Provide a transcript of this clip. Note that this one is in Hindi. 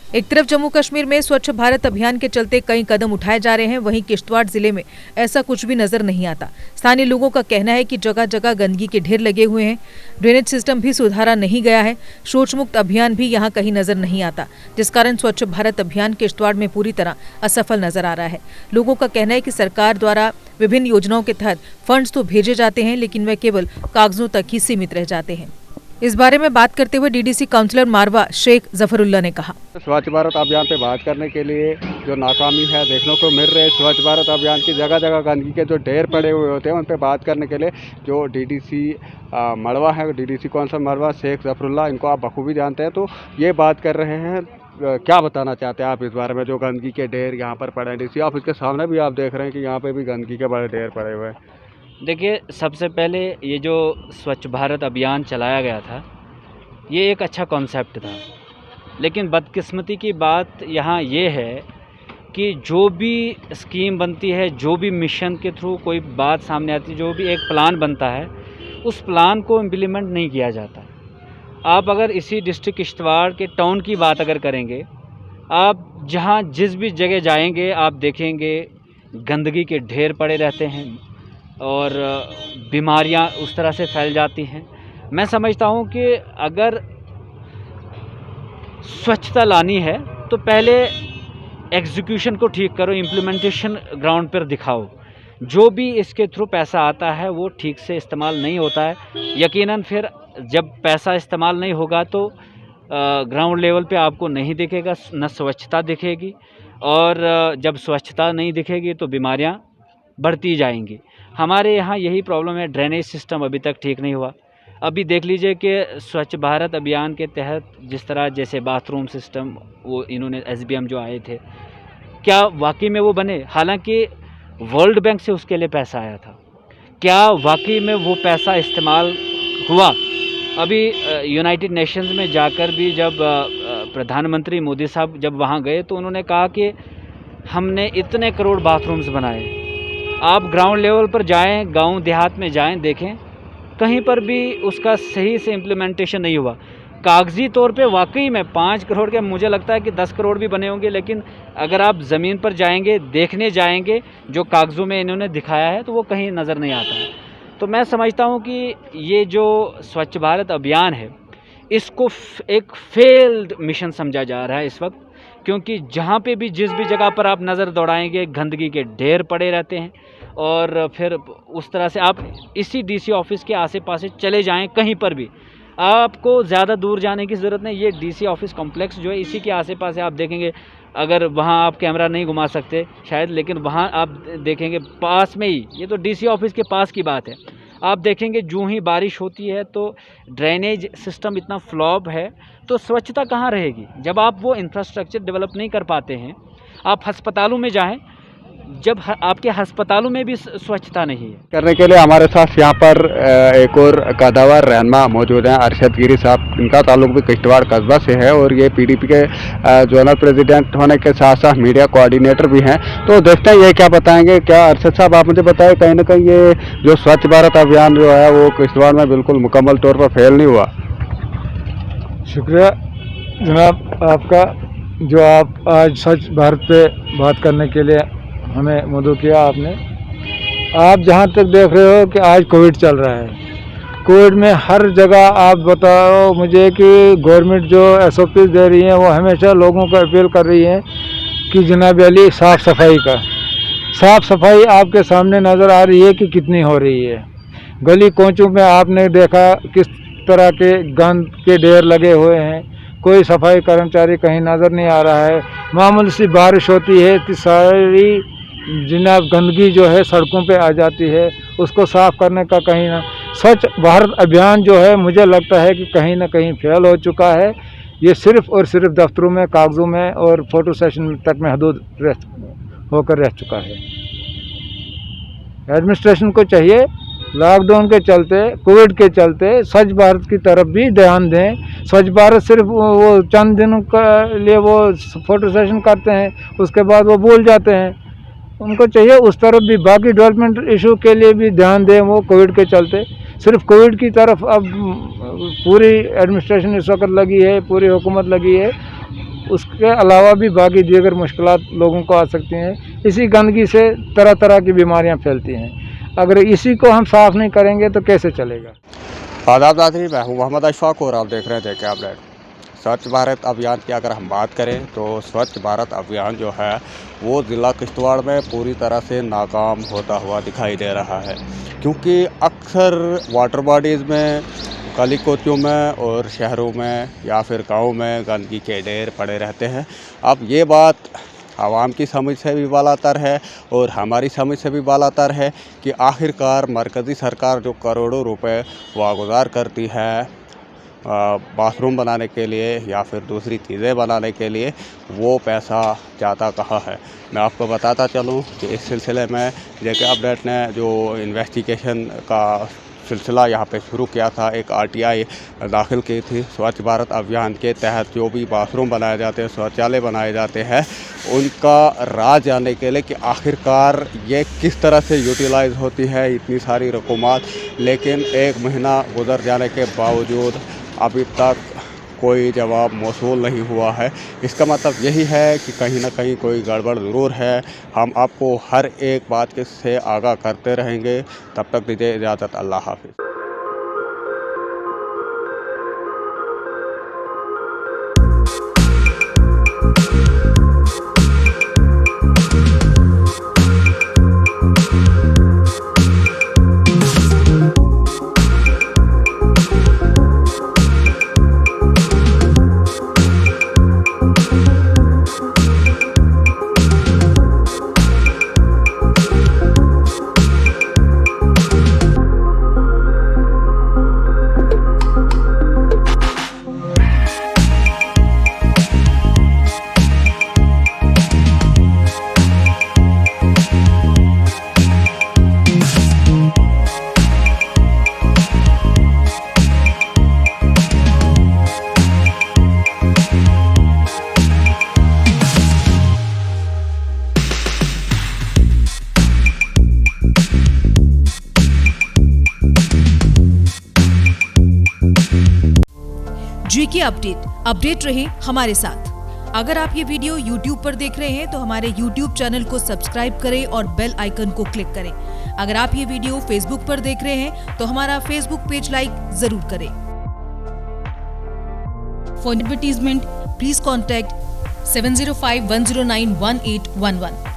एक तरफ जम्मू कश्मीर में स्वच्छ भारत अभियान के चलते कई कदम उठाए जा रहे हैं, वहीं किश्तवाड़ जिले में ऐसा कुछ भी नजर नहीं आता। स्थानीय लोगों का कहना है कि जगह जगह गंदगी के ढेर लगे हुए हैं, ड्रेनेज सिस्टम भी सुधारा नहीं गया है, शौच मुक्त अभियान भी यहां कहीं नजर नहीं आता, जिस कारण स्वच्छ भारत अभियान किश्तवाड़ में पूरी तरह असफल नजर आ रहा है। लोगों का कहना है कि सरकार द्वारा विभिन्न योजनाओं के तहत फंड्स तो भेजे जाते हैं, लेकिन वे केवल कागजों तक ही सीमित रह जाते हैं। इस बारे में बात करते हुए डीडीसी काउंसलर मारवा शेख जफरुल्लाह ने कहा, स्वच्छ भारत अभियान पे बात करने के लिए जो नाकामी है देखने को मिल रही है। स्वच्छ भारत अभियान की जगह जगह गंदगी के जो ढेर पड़े हुए होते हैं उन पे बात करने के लिए जो डीडीसी मड़वा है, डीडीसी काउंसलर मड़वा शेख जफरुल्लाह, इनको आप बखूबी जानते हैं, तो ये बात कर रहे हैं। क्या बताना चाहते हैं आप इस बारे में, जो गंदगी के ढेर यहाँ पर पड़े हैं? डीसी ऑफिस के सामने भी आप देख रहे हैं कि यहाँ पे भी गंदगी के बड़े ढेर पड़े हुए हैं। देखिए, सबसे पहले ये जो स्वच्छ भारत अभियान चलाया गया था, ये एक अच्छा कॉन्सेप्ट था, लेकिन बदकिस्मती की बात यहाँ ये है कि जो भी स्कीम बनती है, जो भी मिशन के थ्रू कोई बात सामने आती है, जो भी एक प्लान बनता है, उस प्लान को इम्प्लीमेंट नहीं किया जाता। आप अगर इसी डिस्ट्रिक्ट किश्तवाड़ के टाउन की बात अगर करेंगे, आप जहाँ जिस भी जगह जाएंगे आप देखेंगे गंदगी के ढेर पड़े रहते हैं और बीमारियाँ उस तरह से फैल जाती हैं। मैं समझता हूँ कि अगर स्वच्छता लानी है तो पहले एग्जीक्यूशन को ठीक करो, इम्प्लीमेंटेशन ग्राउंड पर दिखाओ। जो भी इसके थ्रू पैसा आता है वो ठीक से इस्तेमाल नहीं होता है। यकीनन फिर जब पैसा इस्तेमाल नहीं होगा तो ग्राउंड लेवल पे आपको नहीं दिखेगा, न स्वच्छता दिखेगी, और जब स्वच्छता नहीं दिखेगी तो बीमारियां बढ़ती जाएंगी। हमारे यहाँ यही प्रॉब्लम है, ड्रेनेज सिस्टम अभी तक ठीक नहीं हुआ। अभी देख लीजिए कि स्वच्छ भारत अभियान के तहत जिस तरह जैसे बाथरूम सिस्टम वो इन्होंने एसबीएम जो आए थे, क्या वाकई में वो बने? हालांकि वर्ल्ड बैंक से उसके लिए पैसा आया था, क्या वाकई में वो पैसा इस्तेमाल हुआ? अभी यूनाइटेड नेशंस में जाकर भी जब प्रधानमंत्री मोदी साहब जब वहाँ गए तो उन्होंने कहा कि हमने इतने करोड़ बाथरूम्स बनाए। आप ग्राउंड लेवल पर जाएं, गांव देहात में जाएं, देखें कहीं पर भी उसका सही से इम्प्लीमेंटेशन नहीं हुआ। कागजी तौर पे वाकई में 5 करोड़ के, मुझे लगता है कि 10 करोड़ भी बने होंगे, लेकिन अगर आप ज़मीन पर जाएंगे, देखने जाएंगे, जो कागज़ों में इन्होंने दिखाया है तो वो कहीं नज़र नहीं आता है। तो मैं समझता हूँ कि ये जो स्वच्छ भारत अभियान है, इसको एक फेल्ड मिशन समझा जा रहा है इस वक्त, क्योंकि जहाँ पे भी जिस भी जगह पर आप नज़र दौड़ाएंगे गंदगी के ढेर पड़े रहते हैं। और फिर उस तरह से आप इसी डीसी ऑफिस के आसे पास चले जाएं, कहीं पर भी आपको ज़्यादा दूर जाने की ज़रूरत नहीं। ये डीसी ऑफिस कॉम्प्लेक्स जो है इसी के आसे पास आप देखेंगे, अगर वहाँ आप कैमरा नहीं घुमा सकते शायद, लेकिन वहाँ आप देखेंगे पास में ही, ये तो डीसी ऑफिस के पास की बात है, आप देखेंगे जूँ ही बारिश होती है तो ड्रेनेज सिस्टम इतना फ्लॉप है, तो स्वच्छता कहाँ रहेगी जब आप वो इंफ्रास्ट्रक्चर डेवलप नहीं कर पाते हैं। आप अस्पतालों में जाएं, जब आपके अस्पतालों में भी स्वच्छता नहीं है। करने के लिए हमारे साथ यहाँ पर एक और कदावर रहनमा मौजूद हैं, अरशद गिरी साहब। इनका ताल्लुक भी किश्तवाड़ कस्बा से है और ये पीडीपी के जोनल प्रेसिडेंट होने के साथ साथ मीडिया कोऑर्डिनेटर भी हैं। तो देखते हैं ये क्या बताएंगे। क्या अरशद साहब आप मुझे बताएं, कहीं ना कहीं ये जो स्वच्छ भारत अभियान जो है वो किश्तवाड़ में बिल्कुल मुकम्मल तौर पर फेल नहीं हुआ? शुक्रिया जनाब आपका, जो आप आज स्वच्छ भारत पे बात करने के लिए हमें मदऊ किया आपने। आप जहाँ तक देख रहे हो कि आज कोविड चल रहा है, कोविड में हर जगह आप बताओ मुझे कि गवर्नमेंट जो SOPs दे रही है वो हमेशा लोगों को अपील कर रही है कि जनाब अली साफ़ सफाई आपके सामने नज़र आ रही है कि कितनी हो रही है। गली कोचों में आपने देखा किस तरह के गंद के ढेर लगे हुए हैं, कोई सफाई कर्मचारी कहीं नज़र नहीं आ रहा है। मामूली सी बारिश होती है तो सारी जनाब गंदगी जो है सड़कों पे आ जाती है, उसको साफ़ करने का कहीं ना, स्वच्छ भारत अभियान जो है मुझे लगता है कि कहीं ना कहीं फेल हो चुका है। ये सिर्फ़ और सिर्फ दफ्तरों में, कागज़ों में और फ़ोटो सेशन तक महदूद होकर रह चुका है। एडमिनिस्ट्रेशन को चाहिए लॉकडाउन के चलते, कोविड के चलते स्वच्छ भारत की तरफ भी ध्यान दें। स्वच्छ भारत सिर्फ वो चंद दिनों के लिए वो फ़ोटो सेशन करते हैं, उसके बाद वो भूल जाते हैं। उनको चाहिए उस तरफ भी, बाकी डेवलपमेंट इशू के लिए भी ध्यान दें। वो कोविड के चलते सिर्फ कोविड की तरफ अब पूरी एडमिनिस्ट्रेशन इस वक्त लगी है, पूरी हुकूमत लगी है। उसके अलावा भी बाकी दीगर मुश्किलात लोगों को आ सकती हैं। इसी गंदगी से तरह तरह की बीमारियां फैलती हैं। अगर इसी को हम साफ़ नहीं करेंगे तो कैसे चलेगा। आदाब नाज़रीन, मैं हूँ मोहम्मद अशफाक और आप देख रहे थे क्या अपडेट। स्वच्छ भारत अभियान की अगर हम बात करें तो स्वच्छ भारत अभियान जो है वो ज़िला किश्तवाड़ में पूरी तरह से नाकाम होता हुआ दिखाई दे रहा है, क्योंकि अक्सर वाटर बॉडीज़ में, गली कोचियों में और शहरों में या फिर गाँव में गंदगी के ढेर पड़े रहते हैं। अब ये बात आवाम की समझ से भी बालातर है और हमारी समझ से भी बालातर है कि आखिरकार मरकज़ी सरकार जो करोड़ों रुपए वागुजार करती है बाथरूम बनाने के लिए या फिर दूसरी चीज़ें बनाने के लिए, वो पैसा जाता कहाँ है। मैं आपको बताता चलूँ कि इस सिलसिले में जेके अपडेट ने जो इन्वेस्टिगेशन का सिलसिला यहाँ पे शुरू किया था, एक आरटीआई दाखिल की थी। स्वच्छ भारत अभियान के तहत जो भी बाथरूम बनाए जाते हैं, शौचालय बनाए जाते हैं, उनका राज जानने के लिए कि आखिरकार ये किस तरह से यूटिलाइज़ होती है इतनी सारी रकूमात, लेकिन 1 महीना गुजर जाने के बावजूद अभी तक कोई जवाब मौसूल नहीं हुआ है। इसका मतलब यही है कि कहीं ना कहीं कोई गड़बड़ ज़रूर है। हम आपको हर एक बात से आगाह करते रहेंगे। तब तक दीजिए इजाज़त, अल्लाह हाफिज़। जीके अपडेट रहे हमारे साथ। अगर आप ये वीडियो YouTube पर देख रहे हैं तो हमारे YouTube चैनल को सब्सक्राइब करें और बेल आइकन को क्लिक करें। अगर आप ये वीडियो Facebook पर देख रहे हैं तो हमारा Facebook पेज लाइक जरूर करें। For advertisement please contact 7051091811।